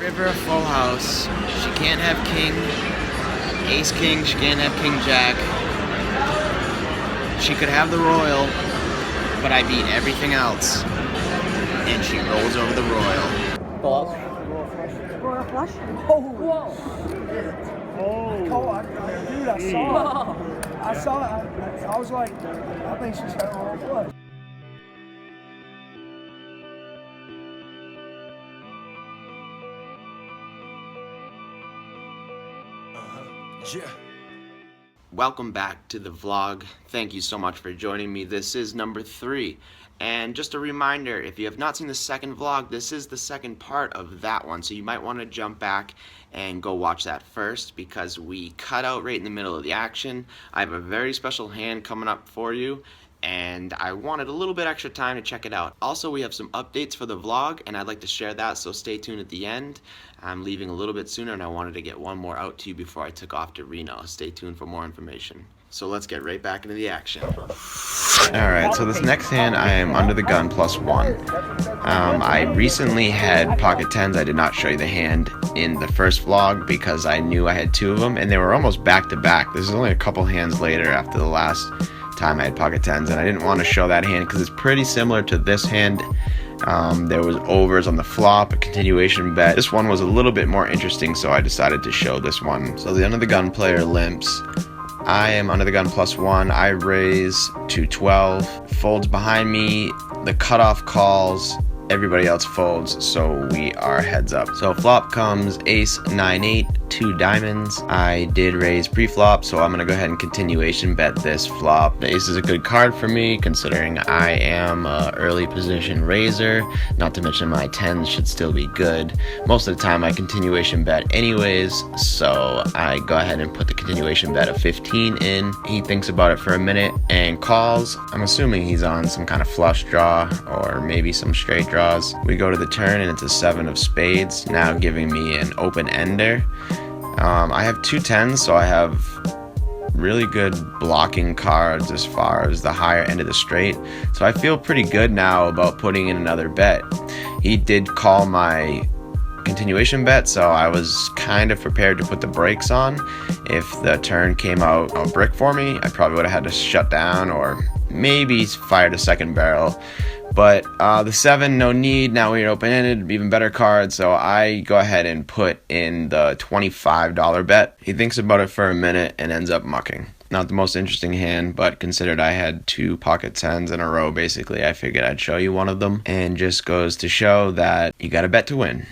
river a full house. She can't have king, ace king, she can't have king jack. She could have the royal, but I beat everything else. And she rolls over the royal. Royal flush? Dude, I saw it. I saw it. I was like, I think she's got a royal flush. Yeah. Welcome back to the vlog. Thank you so much for joining me. This is number 3. And just a reminder, if you have not seen the second vlog, this is the second part of that one. So you might want to jump back and go watch that first because we cut out right in the middle of the action. I have a very special hand coming up for you, and I wanted a little bit extra time to check it out. Also, we have some updates for the vlog, and I'd like to share that, so stay tuned at the end. I'm leaving a little bit sooner, and I wanted to get one more out to you before I took off to Reno. Stay tuned for more information. So let's get right back into the action. Alright, so this next hand I am under the gun +1. I recently had pocket 10s. I did not show you the hand in the first vlog because I knew I had 2 of them, and they were almost back to back. This is only a couple hands later after the last time I had pocket 10s, and I didn't want to show that hand because it's pretty similar to this hand. There was overs on the flop, a continuation bet. This one was a little bit more interesting, so I decided to show this one. So the under the gun player limps. I am under the gun +1. I raise to 12. Folds behind me. The cutoff calls. Everybody else folds, so we are heads up. So flop comes ace 9-8, 2 diamonds. I did raise pre-flop, so I'm gonna go ahead and continuation bet this flop. The ace is a good card for me, considering I am a early position raiser. Not to mention my 10s should still be good. Most of the time I continuation bet anyways, so I go ahead and put the continuation bet of 15 in. He thinks about it for a minute and calls. I'm assuming he's on some kind of flush draw or maybe some straight draws. We go to the turn and it's a 7 of spades, now giving me an open ender. I have 2 10s, so I have really good blocking cards as far as the higher end of the straight. So I feel pretty good now about putting in another bet. He did call my continuation bet, so I was kind of prepared to put the brakes on. If the turn came out a brick for me, I probably would have had to shut down or maybe fired a second barrel. But the 7, no need. Now we're open-ended, even better card, so I go ahead and put in the $25 bet. He thinks about it for a minute and ends up mucking. Not the most interesting hand, but considered I had 2 pocket 10s in a row, basically, I figured I'd show you one of them. And just goes to show that you gotta bet to win.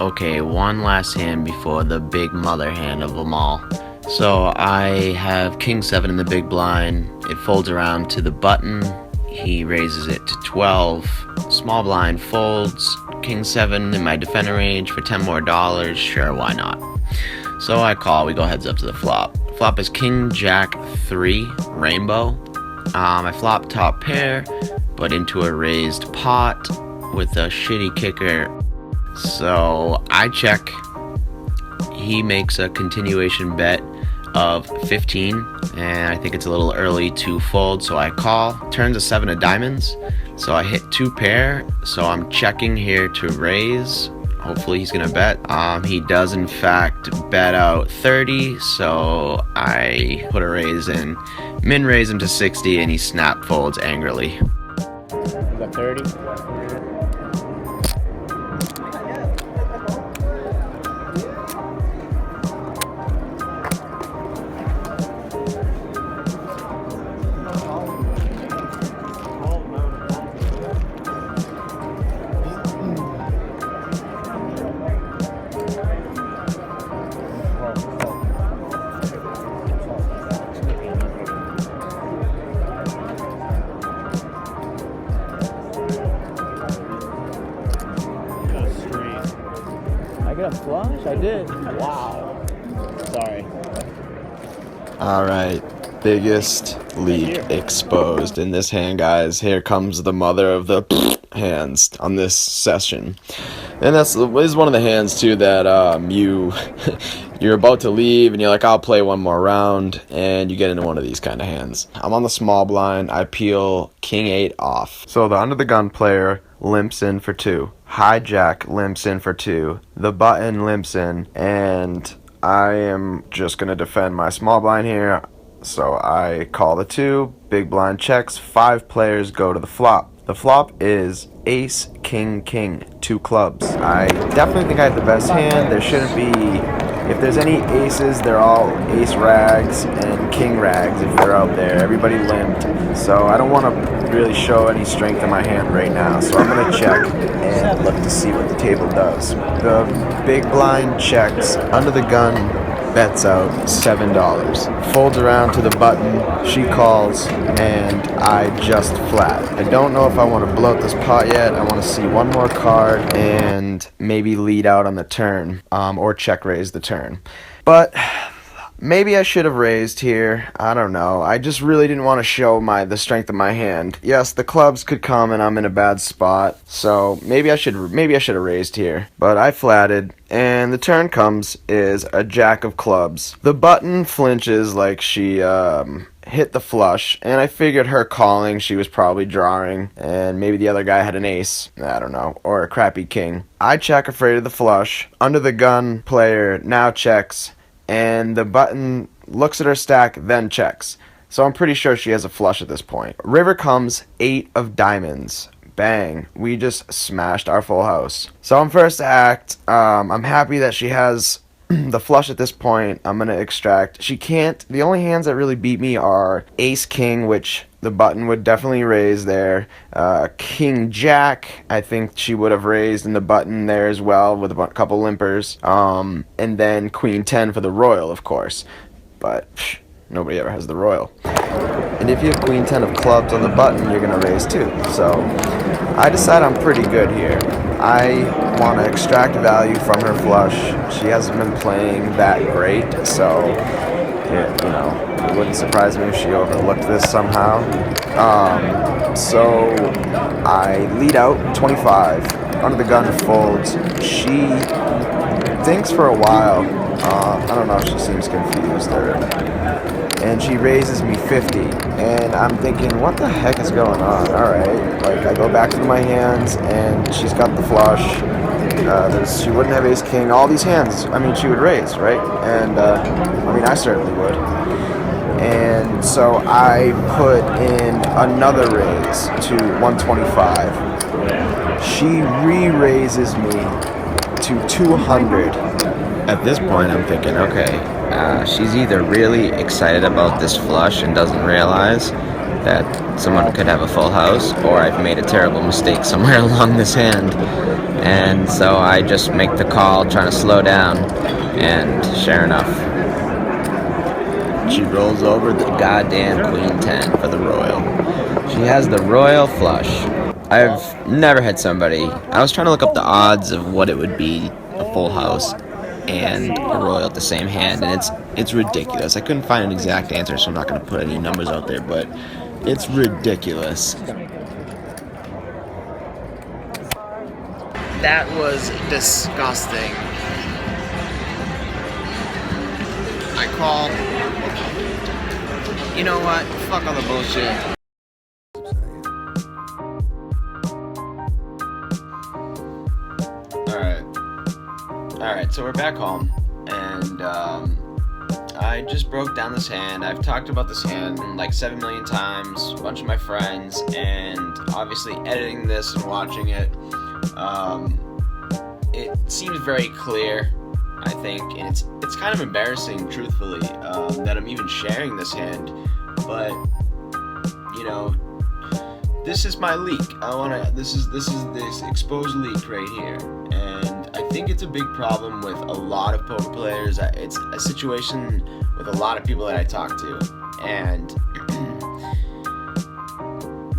Okay, one last hand before the big mother hand of them all. So I have king 7 in the big blind. It folds around to the button. He raises it to 12. Small blind folds. King 7 in my defender range for $10 more. Sure, why not? So I call. We go heads up to the flop. Flop is king jack 3 rainbow. I flop top pair, but into a raised pot with a shitty kicker. So I check. He makes a continuation bet of 15, and I think it's a little early to fold, so I call. Turns a 7 of diamonds, so I hit 2 pair, so I'm checking here to raise. Hopefully he's gonna bet. He does in fact bet out 30, so I put a raise in, min raise him to 60, and he snap folds angrily. You got 30? Get a flush? I did. Wow. Sorry. Alright, biggest leak exposed in this hand, guys. Here comes the mother of the hands on this session. And this is one of the hands too that you're about to leave and you're like, I'll play one more round, and you get into one of these kind of hands. I'm on the small blind. I peel king 8 off. So the under the gun player limps in for 2. Hijack limps in for 2. The button limps in, and I am just going to defend my small blind here. So I call the 2, big blind checks, 5 players go to the flop. The flop is ace, king, king, 2 clubs. I definitely think I have the best hand. There shouldn't be, if there's any aces, they're all ace rags and king rags if they're out there. Everybody limped. So I don't want to really show any strength in my hand right now. So I'm going to check and look to see what the table does. The big blind checks, under the gun, bets out $7. Folds around to the button, she calls, and I just flat. I don't know if I want to bloat this pot yet. I want to see one more card and maybe lead out on the turn, or check raise the turn. But maybe I should have raised here. I don't know. I just really didn't want to show the strength of my hand. Yes, the clubs could come and I'm in a bad spot. So maybe I should have raised here. But I flatted, and the turn comes is a jack of clubs. The button flinches like she hit the flush, and I figured her calling, she was probably drawing, and maybe the other guy had an ace, I don't know, or a crappy king. I check afraid of the flush. Under the gun player now checks, and the button looks at her stack, then checks. So I'm pretty sure she has a flush at this point. River comes 8 of diamonds. Bang. We just smashed our full house. So on first act, I'm happy that she has the flush at this point. I'm going to extract. She can't. The only hands that really beat me are ace king, which the button would definitely raise there. King jack, I think she would have raised in the button there as well with a couple limpers. And then queen 10 for the royal, of course. But nobody ever has the royal. And if you have queen 10 of clubs on the button, you're going to raise too. So I decide I'm pretty good here. I want to extract value from her flush. She hasn't been playing that great, so it wouldn't surprise me if she overlooked this somehow. So I lead out 25. Under the gun folds. She thinks for a while. I don't know, she seems confused. And she raises me 50. And I'm thinking, what the heck is going on? Alright. Like, I go back to my hands, and she's got the flush. She wouldn't have ace king. All these hands, she would raise, right? And, I certainly would. And so I put in another raise to 125. She re-raises me to 200. At this point, I'm thinking, okay, she's either really excited about this flush and doesn't realize that someone could have a full house, or I've made a terrible mistake somewhere along this hand. And so I just make the call, trying to slow down, and sure enough, she rolls over the goddamn queen 10 for the royal. She has the royal flush. I've never had somebody. I was trying to look up the odds of what it would be a full house and a royal at the same hand, and it's ridiculous. I couldn't find an exact answer, so I'm not going to put any numbers out there, but it's ridiculous. That was disgusting. I call. You know what? Fuck all the bullshit. Alright, so we're back home, and I just broke down this hand. I've talked about this hand like 7 million times, a bunch of my friends, and obviously editing this and watching it, it seems very clear, I think, and it's kind of embarrassing, truthfully, that I'm even sharing this hand, but, this is my leak. This is this exposed leak right here, and I think it's a big problem with a lot of poker players. It's a situation with a lot of people that I talk to, and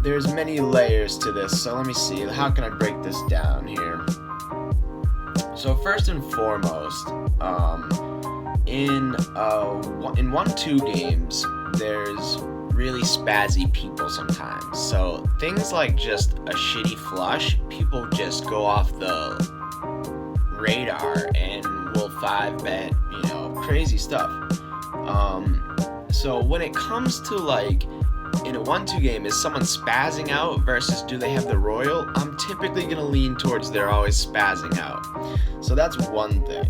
there's many layers to this, so let me see, how can I break this down here? So first and foremost, in 1-2 games, there's really spazzy people sometimes. So things like just a shitty flush, people just go off the radar and will 5-bet, crazy stuff. So when it comes to like in a 1-2 game, is someone spazzing out versus do they have the royal? I'm typically going to lean towards they're always spazzing out. So that's one thing.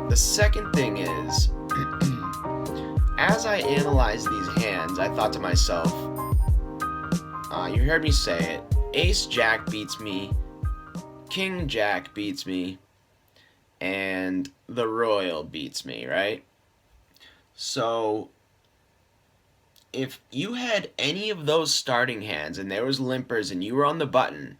The second thing is, as I analyzed these hands, I thought to myself, you heard me say it, Ace Jack beats me, King Jack beats me, and the royal beats me, right? So if you had any of those starting hands and there was limpers and you were on the button,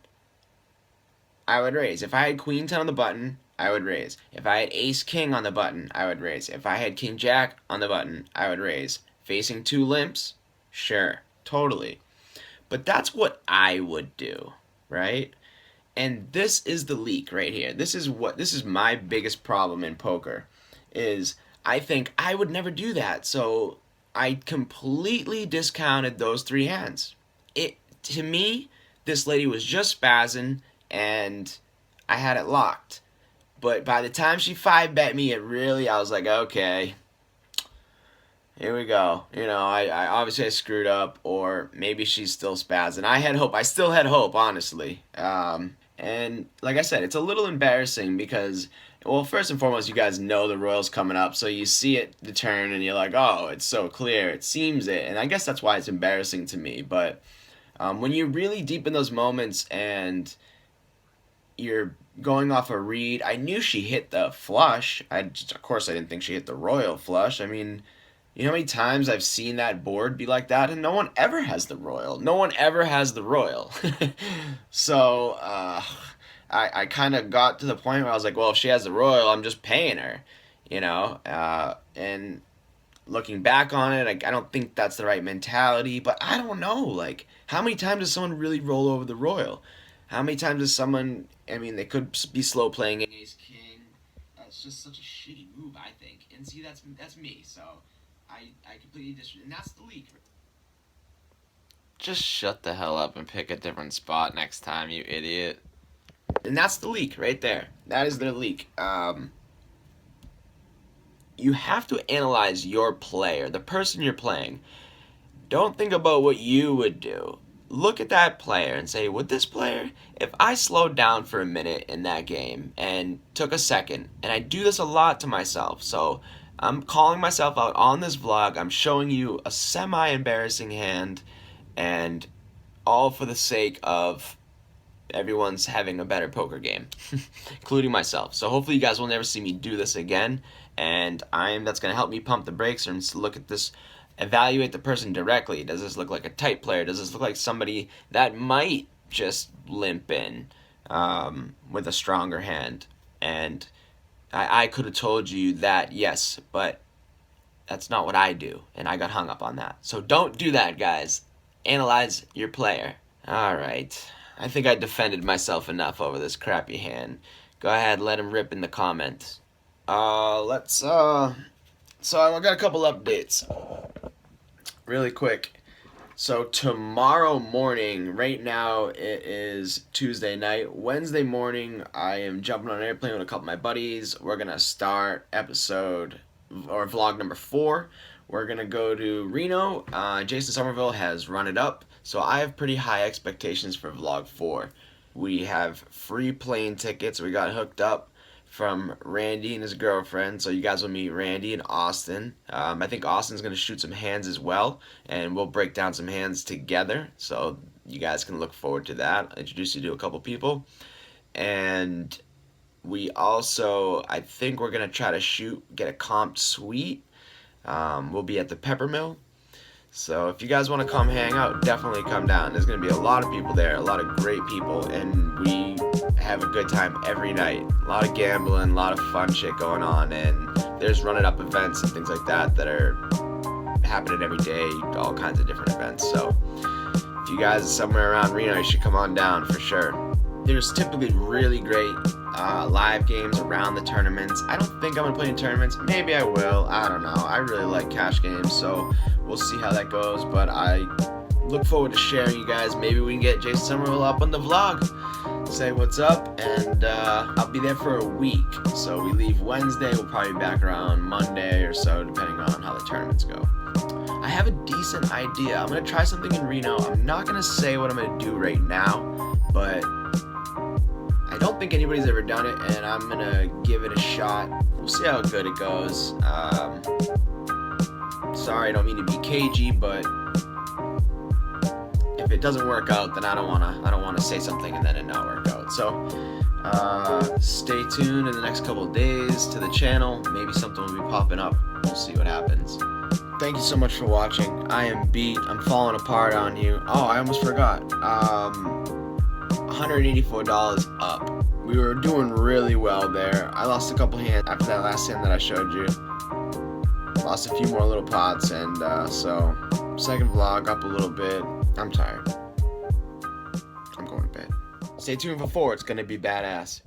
I would raise. If I had Queen 10 on the button, I would raise. If I had Ace King on the button, I would raise. If I had King Jack on the button, I would raise. Facing 2 limps? Sure, totally. But that's what I would do, right? And this is the leak right here. This is my biggest problem in poker, is I think I would never do that. So I completely discounted those 3 hands. To me, this lady was just spazzing and I had it locked. But by the time she 5-bet me, I was like, okay, here we go. You know, I obviously screwed up, or maybe she's still spazzing. I had hope. I still had hope, honestly. And like I said, it's a little embarrassing because, well, first and foremost, you guys know the royal's coming up, so you see it the turn and you're like, oh, it's so clear, it seems it. And I guess that's why it's embarrassing to me. But when you're really deep in those moments and you're going off a read, I knew she hit the flush. Of course, I didn't think she hit the royal flush. I mean, you know how many times I've seen that board be like that, and no one ever has the royal. No one ever has the royal. So I kind of got to the point where I was like, well, if she has the royal, I'm just paying her, you know. And looking back on it, I don't think that's the right mentality. But I don't know, like, how many times does someone really roll over the royal? How many times does someone, I mean, they could be slow playing Ace King. That's just such a shitty move, I think. And see, that's me, so I completely disagree. And that's the leak. Just shut the hell up and pick a different spot next time, you idiot. And that's the leak right there. That is the leak. You have to analyze your player, the person you're playing. Don't think about what you would do. Look at that player and say, would this player, if I slowed down for a minute in that game and took a second, and I do this a lot to myself, so I'm calling myself out on this vlog, I'm showing you a semi-embarrassing hand, and all for the sake of everyone's having a better poker game, including myself. So hopefully you guys will never see me do this again, and that's going to help me pump the brakes and look at this, evaluate the person directly. Does this look like a tight player? Does this look like somebody that might just limp in with a stronger hand? And I could have told you that, yes, but that's not what I do, and I got hung up on that. So don't do that, guys. Analyze your player. All right. I think I defended myself enough over this crappy hand. Go ahead, let him rip in the comments. So I got a couple updates. Really quick. So tomorrow morning, right now it is Tuesday night. Wednesday morning, I am jumping on an airplane with a couple of my buddies. We're going to start vlog number 4. We're going to go to Reno. Jason Somerville has run it up, so I have pretty high expectations for vlog 4. We have free plane tickets. We got hooked up from Randy and his girlfriend, so you guys will meet Randy and Austin. I think Austin's going to shoot some hands as well, and we'll break down some hands together, so you guys can look forward to that. I'll introduce you to a couple people. And we also, I think we're going to try to get a comped suite. We'll be at the Peppermill. So if you guys want to come hang out, definitely come down. There's going to be a lot of people there, a lot of great people, and we have a good time every night. A lot of gambling, a lot of fun shit going on, and there's running up events and things like that that are happening every day, all kinds of different events. So if you guys are somewhere around Reno, you should come on down for sure. There's typically really great live games around the tournaments. I don't think I'm going to play in tournaments. Maybe I will. I don't know. I really like cash games, so we'll see how that goes. But I look forward to sharing you guys. Maybe we can get Jason Somerville up on the vlog. Say what's up, and I'll be there for a week. So we leave Wednesday. We'll probably be back around Monday or so, depending on how the tournaments go. I have a decent idea. I'm gonna try something in Reno. I'm not gonna say what I'm gonna do right now, but I don't think anybody's ever done it, and I'm gonna give it a shot. We'll see how good it goes. Sorry, I don't mean to be cagey, but if it doesn't work out, then I don't wanna say something and then it not work out. So stay tuned in the next couple of days to the channel. Maybe something will be popping up. We'll see what happens. Thank you so much for watching. I am beat. I'm falling apart on you. Oh, I almost forgot. $184 up. We were doing really well there. I lost a couple hands after that last hand that I showed you. Lost a few more little pots, and so second vlog up a little bit. I'm tired. I'm going to bed. Stay tuned for 4. It's gonna be badass.